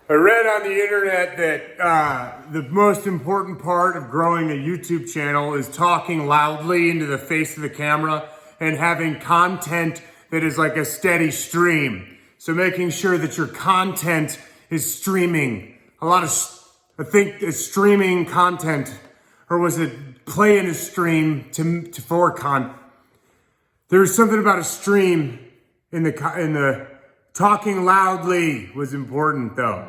I read on the internet that the most important part of growing a YouTube channel is talking loudly into the face of the camera and having content that is like a steady stream. So making sure that your content is streaming. I think streaming content, or was it playing a stream there's something about a stream in the talking loudly was important though.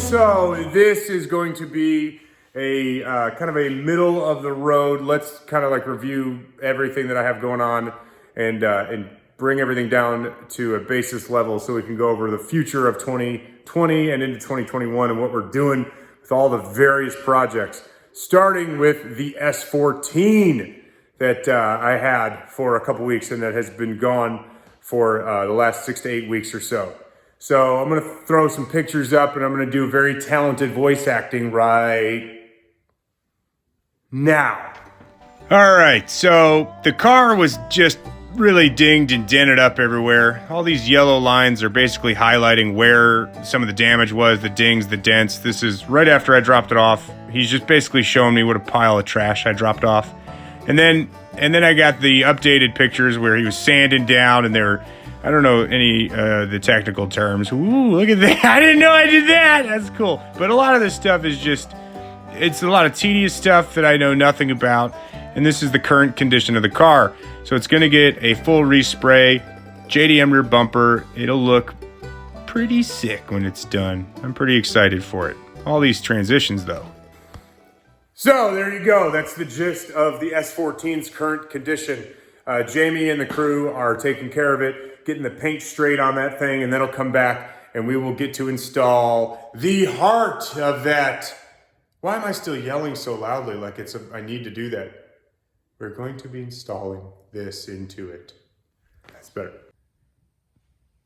So this is going to be a kind of a middle of the road. Let's kind of like review everything that I have going on and bring everything down to a basis level so we can go over the future of 2020 and into 2021 and what we're doing with all the various projects, starting with the S14 that I had for a couple weeks and that has been gone for the last 6 to 8 weeks or so. So I'm gonna throw some pictures up and I'm gonna do very talented voice acting right now. All right, so the car was just really dinged and dented up everywhere. All these yellow lines are basically highlighting where some of the damage was, the dings, the dents. This is right after I dropped it off. He's just basically showing me what a pile of trash I dropped off. And then I got the updated pictures where he was sanding down and they're, I don't know any the technical terms. Ooh, look at that. I didn't know I did that. That's cool. But a lot of this stuff is just, it's a lot of tedious stuff that I know nothing about. And this is the current condition of the car. So it's going to get a full respray, JDM rear bumper. It'll look pretty sick when it's done. I'm pretty excited for it. All these transitions though. So there you go. That's the gist of the S14's current condition. Jamie and the crew are taking care of it, getting the paint straight on that thing, and then it'll come back and we will get to install the heart of that. Why am I still yelling so loudly like I need to do that? We're going to be installing this into it. That's better.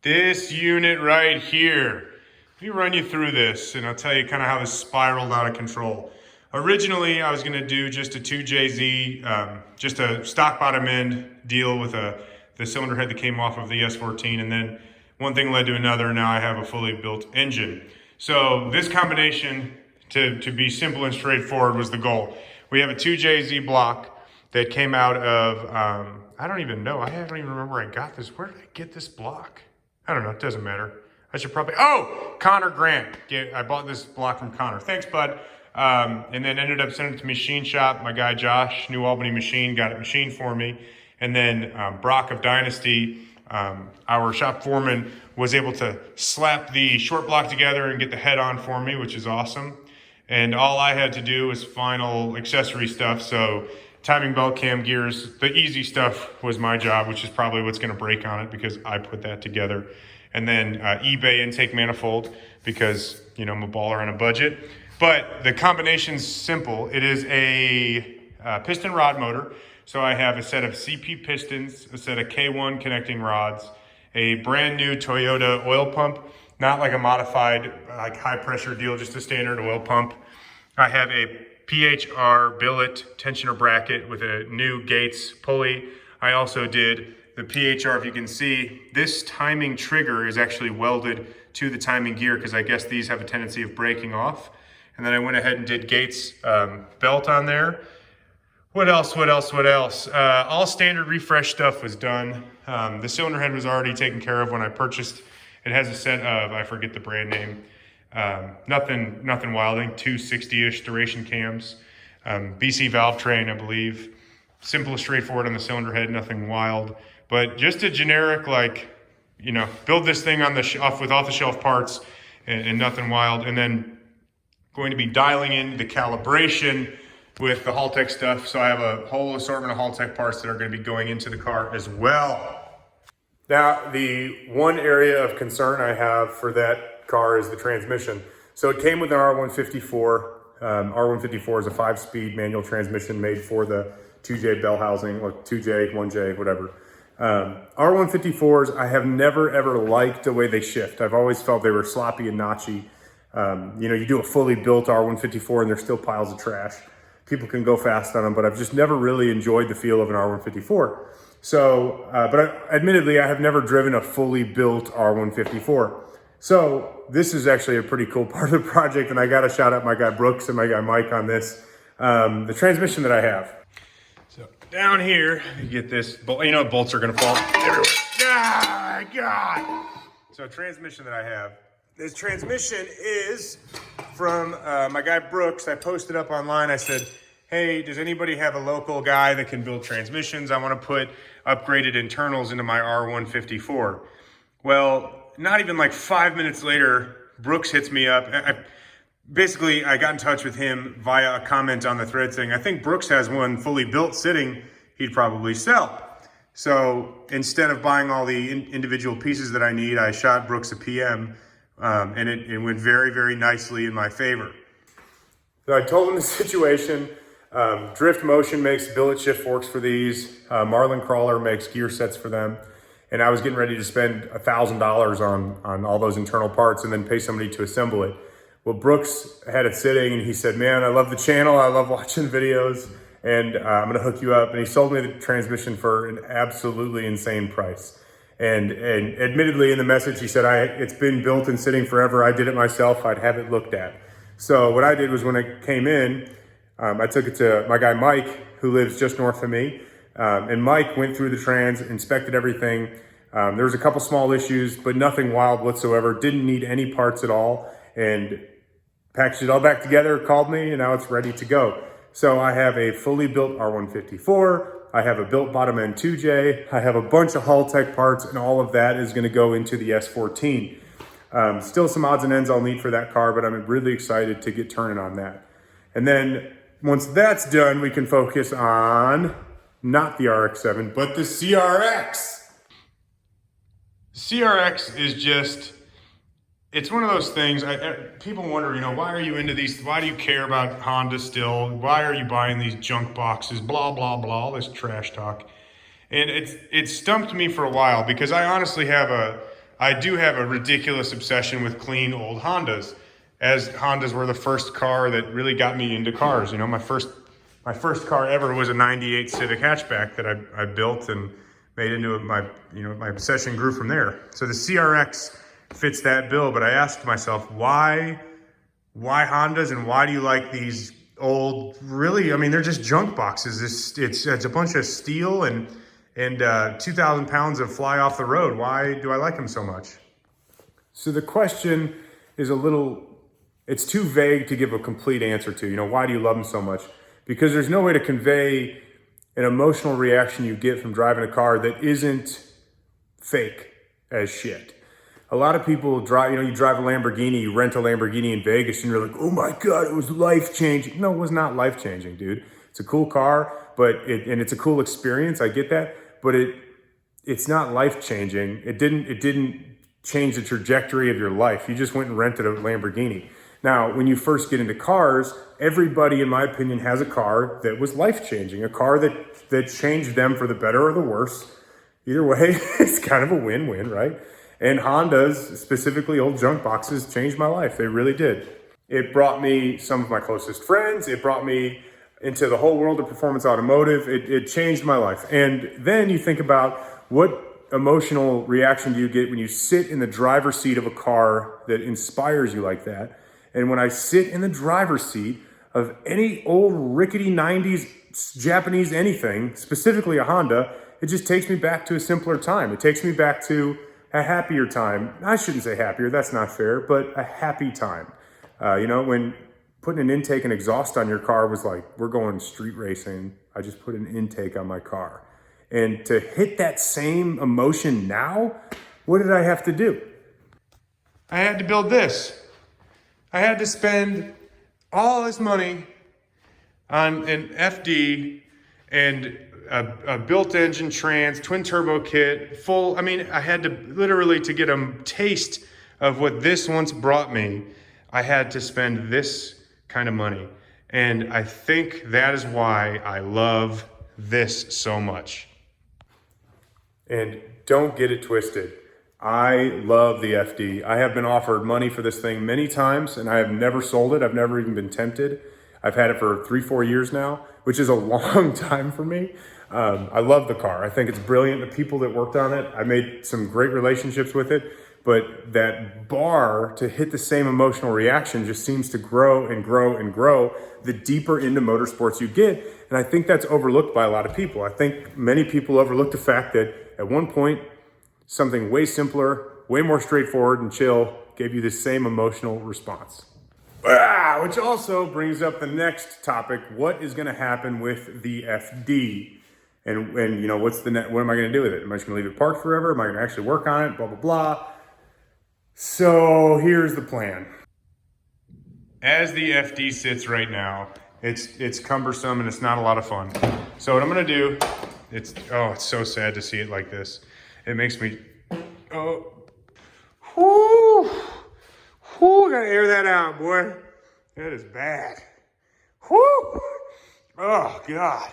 This unit right here. Let me run you through this and I'll tell you kind of how this spiraled out of control. Originally, I was gonna do just a 2JZ, just a stock bottom end deal with the cylinder head that came off of the S14, and then one thing led to another, and now I have a fully built engine. So this combination, to be simple and straightforward, was the goal. We have a 2JZ block that came out of, I don't even know, I don't even remember where I got this. Where did I get this block? I don't know, it doesn't matter. I should probably, Connor Grant. I bought this block from Connor. Thanks, bud. And then ended up sending it to machine shop. My guy Josh, New Albany Machine, got it machined for me. And then Brock of Dynasty, our shop foreman, was able to slap the short block together and get the head on for me, which is awesome. And all I had to do was final accessory stuff. So timing belt, cam gears, the easy stuff was my job, which is probably what's going to break on it because I put that together. And then eBay intake manifold because, you know, I'm a baller on a budget. But the combination's simple. It is a piston rod motor. So I have a set of CP pistons, a set of K1 connecting rods, a brand new Toyota oil pump, not like a modified like high pressure deal, just a standard oil pump. I have a PHR billet tensioner bracket with a new Gates pulley. I also did the PHR, if you can see, this timing trigger is actually welded to the timing gear because I guess these have a tendency of breaking off. And then I went ahead and did Gates belt on there. What else? All standard refresh stuff was done. The cylinder head was already taken care of when I purchased. It has a set of, I forget the brand name, nothing wild, I think 260-ish duration cams. BC valve train, I believe. Simple, straightforward on the cylinder head, nothing wild. But just a generic, like, you know, build this thing on the shelf with off-the-shelf parts and nothing wild. And then going to be dialing in the calibration with the Haltech stuff. So I have a whole assortment of Haltech parts that are going to be going into the car as well. Now, the one area of concern I have for that car is the transmission. So it came with an R154. R154 is a 5-speed manual transmission made for the 2J bell housing, or 2J, 1J, whatever. R154s, I have never ever liked the way they shift. I've always felt they were sloppy and notchy. You know, you do a fully built R154 and there's still piles of trash. People can go fast on them, but I've just never really enjoyed the feel of an R154. So, admittedly, I have never driven a fully built R154. So this is actually a pretty cool part of the project, and I got to shout out my guy Brooks and my guy Mike on this. The transmission that I have. So down here, you get this bolt. You know, bolts are gonna fall everywhere. Ah, God. So transmission that I have. This transmission is from my guy Brooks. I posted up online. I said, hey, does anybody have a local guy that can build transmissions? I want to put upgraded internals into my R154. Well, not even like 5 minutes later, Brooks hits me up. I got in touch with him via a comment on the thread saying, I think Brooks has one fully built sitting he'd probably sell. So instead of buying all the individual pieces that I need, I shot Brooks a PM, and it went very, very nicely in my favor. So I told him the situation. Drift Motion makes billet shift forks for these. Marlin Crawler makes gear sets for them. And I was getting ready to spend $1,000 on all those internal parts and then pay somebody to assemble it. Well, Brooks had it sitting and he said, man, I love the channel. I love watching videos, and I'm gonna hook you up. And he sold me the transmission for an absolutely insane price. And admittedly in the message, he said, it's been built and sitting forever. I did it myself. I'd have it looked at. So what I did was when it came in, I took it to my guy, Mike, who lives just north of me. And Mike went through the trans, inspected everything. There was a couple small issues, but nothing wild whatsoever. Didn't need any parts at all, and packaged it all back together, called me, and now it's ready to go. So I have a fully built R154. I have a built bottom end 2J. I have a bunch of Haltech parts, and all of that is gonna go into the S14. Still some odds and ends I'll need for that car, but I'm really excited to get turning on that. And then once that's done, we can focus on not the RX-7, but the CRX. CRX is just, it's one of those things, people wonder, why are you into these? Why do you care about Honda still? Why are you buying these junk boxes? Blah, blah, blah, all this trash talk. And it stumped me for a while because I honestly I do have a ridiculous obsession with clean old Hondas, as Hondas were the first car that really got me into cars. My first car ever was a 98 Civic hatchback that I built and made into my obsession grew from there. So the CRX fits that bill, but I asked myself, why Hondas, and why do you like these old, really, they're just junk boxes. It's a bunch of steel and 2,000 pounds of fly off the road. Why do I like them so much? So the question is it's too vague to give a complete answer to. Why do you love them so much? Because there's no way to convey an emotional reaction you get from driving a car that isn't fake as shit. A lot of people drive, you drive a Lamborghini, you rent a Lamborghini in Vegas, and you're like, oh my God, it was life-changing. No, it was not life-changing, dude. It's a cool car, and it's a cool experience, I get that, but it's not life-changing. It didn't change the trajectory of your life. You just went and rented a Lamborghini. Now, when you first get into cars, everybody, in my opinion, has a car that was life-changing, a car that changed them for the better or the worse. Either way, it's kind of a win-win, right? And Hondas, specifically old junk boxes, changed my life. They really did. It brought me some of my closest friends. It brought me into the whole world of performance automotive. It changed my life. And then you think about, what emotional reaction do you get when you sit in the driver's seat of a car that inspires you like that? And when I sit in the driver's seat of any old rickety 90s Japanese anything, specifically a Honda, it just takes me back to a simpler time. It takes me back to a happier time. I shouldn't say happier, that's not fair, but a happy time. When putting an intake and exhaust on your car was like, we're going street racing. I just put an intake on my car. And to hit that same emotion now, what did I have to do? I had to build this. I had to spend all this money on an FD and a built engine trans, twin turbo kit, full. I had to literally, to get a taste of what this once brought me, I had to spend this kind of money. And I think that is why I love this so much. And don't get it twisted. I love the FD. I have been offered money for this thing many times, and I have never sold it. I've never even been tempted. I've had it for 3-4 years now, which is a long time for me. I love the car. I think it's brilliant. The people that worked on it, I made some great relationships with it, but that bar to hit the same emotional reaction just seems to grow and grow and grow the deeper into motorsports you get. And I think that's overlooked by a lot of people. I think many people overlook the fact that at one point, something way simpler, way more straightforward and chill gave you the same emotional response. Which also brings up the next topic. What is going to happen with the FD? And you know, what am I going to do with it? Am I just going to leave it parked forever? Am I going to actually work on it? Blah, blah, blah. So here's the plan. As the FD sits right now, it's cumbersome and it's not a lot of fun. So what I'm going to do, it's so sad to see it like this. It makes me, gotta air that out, boy. That is bad. Whoo! Oh, God.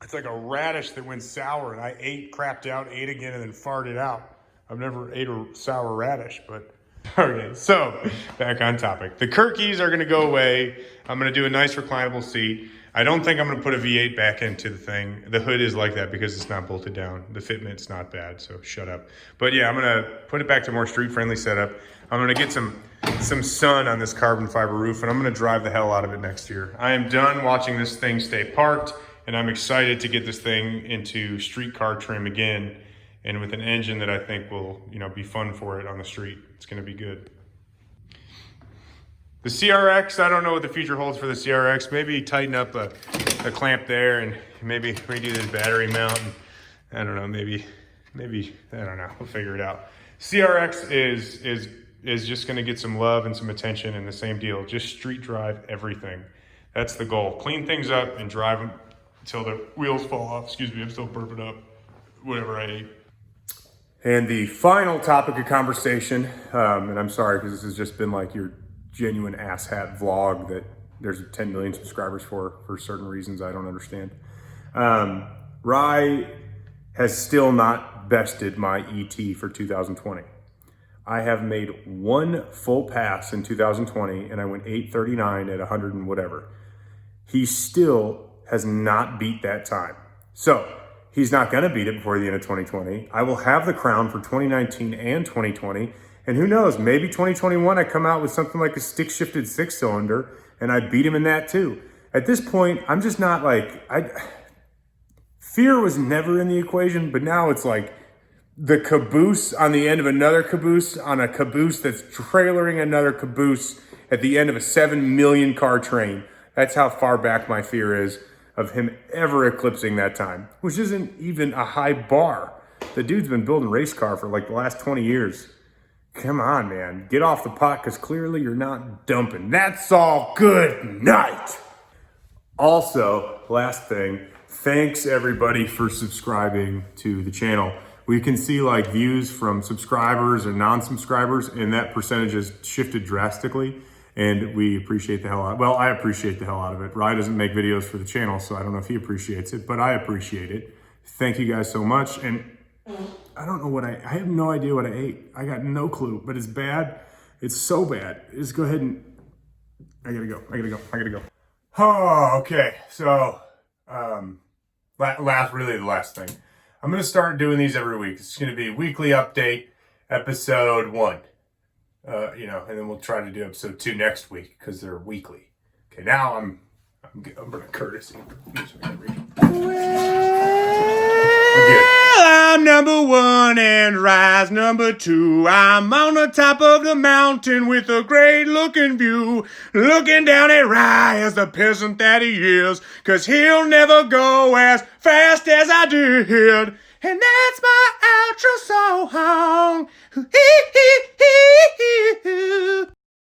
It's like a radish that went sour and I crapped out, ate again, and then farted out. I've never ate a sour radish, but okay. So, back on topic. The Kurt keys are gonna go away. I'm gonna do a nice reclinable seat. I don't think I'm gonna put a V8 back into the thing. The hood is like that because it's not bolted down. The fitment's not bad, so shut up. But yeah, I'm gonna put it back to a more street-friendly setup. I'm gonna get some sun on this carbon fiber roof, and I'm gonna drive the hell out of it next year. I am done watching this thing stay parked, and I'm excited to get this thing into street car trim again, and with an engine that I think will, be fun for it on the street. It's gonna be good. The CRX, I don't know what the future holds for the CRX. Maybe tighten up a clamp there and maybe redo this battery mount. And I don't know, maybe, I don't know, we'll figure it out. CRX is just gonna get some love and some attention, and the same deal, just street drive everything. That's the goal. Clean things up and drive them until the wheels fall off. Excuse me, I'm still burping up whatever I ate. And the final topic of conversation, and I'm sorry because this has just been like your genuine asshat vlog that there's 10 million subscribers for certain reasons I don't understand. Rye has still not bested my ET for 2020. I have made one full pass in 2020 and I went 839 at 100 and whatever. He still has not beat that time. So he's not gonna beat it before the end of 2020. I will have the crown for 2019 and 2020. And who knows, maybe 2021 I come out with something like a stick shifted 6-cylinder and I beat him in that too. At this point, I'm just not fear was never in the equation, but now it's like the caboose on the end of another caboose on a caboose that's trailering another caboose at the end of a 7 million car train. That's how far back my fear is of him ever eclipsing that time, which isn't even a high bar. The dude's been building race car for like the last 20 years. Come on, man. Get off the pot because clearly you're not dumping. That's all. Good night. Also, last thing, thanks everybody for subscribing to the channel. We can see like views from subscribers and non-subscribers, and that percentage has shifted drastically, and we appreciate the hell out. Well, I appreciate the hell out of it. Rye doesn't make videos for the channel, so I don't know if he appreciates it, but I appreciate it. Thank you guys so much. And I don't know I have no idea what I ate. I got no clue, but it's bad. It's so bad. Just go ahead and, I gotta go. Oh, okay. So, the last thing. I'm gonna start doing these every week. It's gonna be a weekly update, episode 1. And then we'll try to do episode 2 next week because they're weekly. Okay, now I'm gonna courtesy. I'm number 1 and Rye's number 2. I'm on the top of the mountain with a great looking view, looking down at Rye as the peasant that he is, 'cause he'll never go as fast as I did. And that's my outro song.